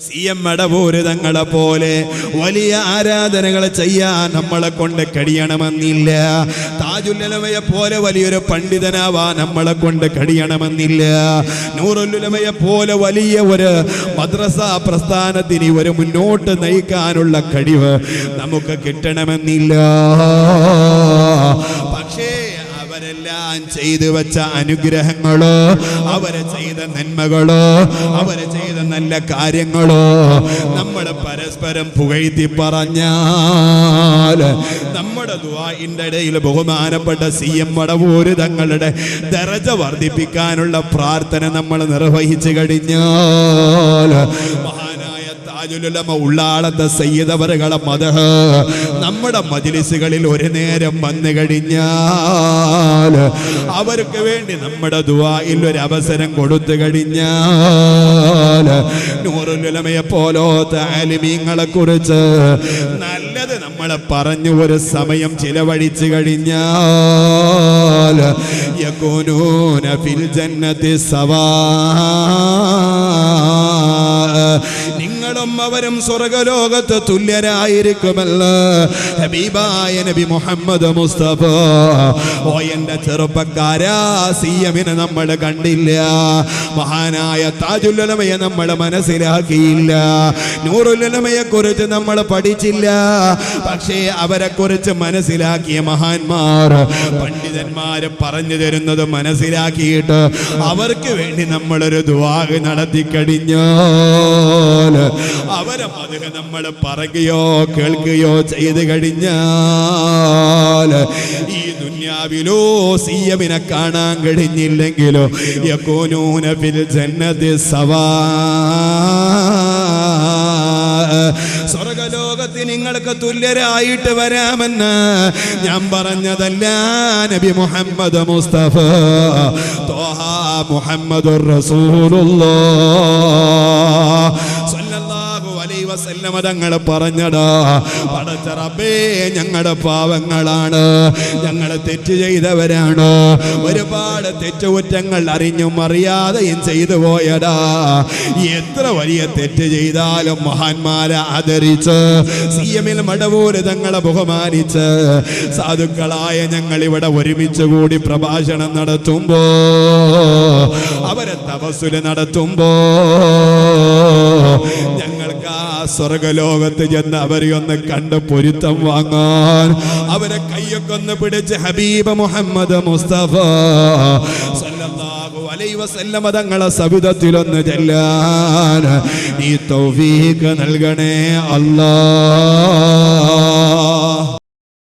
CM Madavoor തങ്ങളെ പോലെ വലിയ ആരാധനകൾ ചെയ്യാൻ നമ്മളെ കൊണ്ട് കഴിയണമെന്നില്ല. താജുൽ ഉലമയെ പോലെ വലിയൊരു പണ്ഡിതനാവാൻ നമ്മളെ കൊണ്ട് കഴിയണമെന്നില്ല. നൂറുൽ ഉലമയെ പോലെ വലിയ ഒരു മദ്രസ പ്രസ്ഥാനത്തിന് ഒരു മുന്നോട്ട് നയിക്കാനുള്ള കഴിവ് നമുക്ക് കിട്ടണമെന്നില്ല. പക്ഷേ അവരെല്ലാം ചെയ്തു വെച്ച അനുഗ്രഹങ്ങളോ, അവരെ ചെയ്ത നന്മകളോ, അവരെ ചെയ്ത നല്ല കാര്യങ്ങളോ നമ്മൾ പരസ്പരം പുകഴ്ത്തി പറഞ്ഞാൽ നമ്മുടെ ദുആഇന്റെ ഇടയിൽ ബഹുമാനപ്പെട്ട CM മടവൂര് തങ്ങളുടെ ദറജ വർദ്ധിപ്പിക്കാനുള്ള പ്രാർത്ഥന നമ്മൾ നിർവഹിച്ചു കഴിഞ്ഞാൽ താജുൽ ഉലമ ഉള്ളാളത്തെ സയ്യിദ് അവറുകളെ മദ്ഹ് നമ്മുടെ മജ്ലിസുകളിൽ ഒരു നേരം വന്നു കഴിഞ്ഞാൽ, അവർക്ക് വേണ്ടി നമ്മുടെ ദുആയിൽ ഒരു അവസരം കൊടുത്തു കഴിഞ്ഞാൽ, നൂറുൽ ഉലമയെ പോലത്തെ ആലിമീങ്ങളെ കുറിച്ച് നല്ലത് നമ്മളെ പറഞ്ഞു ഒരു സമയം ചിലവഴിച്ചു കഴിഞ്ഞാൽ യകൂനൂന ഫിൽ ജന്നതി സവാ, നിങ്ങളും അവരും സ്വർഗ്ഗലോകത്ത് തുല്യരായിരിക്കുമല്ലോ. ഹബീബായ നബി മുഹമ്മദ് മുസ്തഫ. ഓ എൻ്റെ ചെറുപ്പക്കാരാ, CMനെ നമ്മൾ കണ്ടില്ല, മഹാനായ താജുൽ ഉലമയെ നമ്മൾ മനസ്സിലാക്കിയില്ല, നൂറുൽ ഉലമയെ കുറിച്ച് നമ്മൾ പഠിച്ചില്ല. പക്ഷേ അവരെ കുറിച്ച് മനസ്സിലാക്കിയ മഹാന്മാർ പണ്ഡിതന്മാര് പറഞ്ഞു തരുന്നത് മനസ്സിലാക്കിയിട്ട് അവർക്ക് വേണ്ടി നമ്മളൊരു ദുആ നടത്തി കഴിഞ്ഞാൽ, അവരെ മദ്ഹ് നമ്മൾ പറയുകയോ കേൾക്കുകയോ ചെയ്തു കഴിഞ്ഞാൽ, ഈ ദുനിയാവിലോ CMനെ കാണാൻ കഴിഞ്ഞില്ലെങ്കിലോ യകൂനൂന ഫിൽ ജന്നതി സവാ, സ്വർഗ്ഗലോകത്ത് നിങ്ങൾക്ക് തുല്യരായിട്ട് വരാമെന്ന് ഞാൻ പറഞ്ഞതല്ല. നബി മുഹമ്മദ് മുസ്തഫ ത്വഹ മുഹമ്മദുർ റസൂലുള്ളാഹ് സ്വല്ലല്ലാഹു അലൈഹി വസല്ലം തങ്ങൾ പറഞ്ഞടാ, പടച്ച റബ്ബേ ഞങ്ങളുടെ പാവങ്ങളാണ്, ഞങ്ങൾ തെറ്റ് ചെയ്തവരാണ്, ഒരുപാട് തെറ്റുകുറ്റങ്ങൾ അറിഞ്ഞും അറിയാതെയും ചെയ്തു പോയടാ. എത്ര വലിയ തെറ്റ് ചെയ്താലും മഹാന്മാരെ ആദരിച്ച് CMൽ മടവൂര് തങ്ങളെ ബഹുമാനിച്ച് സാധുക്കളായ ഞങ്ങൾ ഇവിടെ ഒരുമിച്ച് കൂടി പ്രഭാഷണം നടത്തുമ്പോ, അവരെ തവസ്സുല് നടത്തുമ്പോ ഞങ്ങൾക്ക് ആ സ്വർഗ്ഗലോകത്ത് ചെന്ന് അവരെ ഒന്ന് കണ്ട് പൊരുത്തം വാങ്ങാൻ, അവരെ കയ്യൊക്കെ ഒന്ന് പിടിച്ച് ഹബീബ് മുഹമ്മദ് മുസ്തഫ സല്ലല്ലാഹു അലൈഹി വസല്ലം തങ്ങളെ സവിധത്തിലൊന്ന് ചെല്ലാൻ ഈ തൗഫീഖ് നൽകണേ അല്ലാഹ്.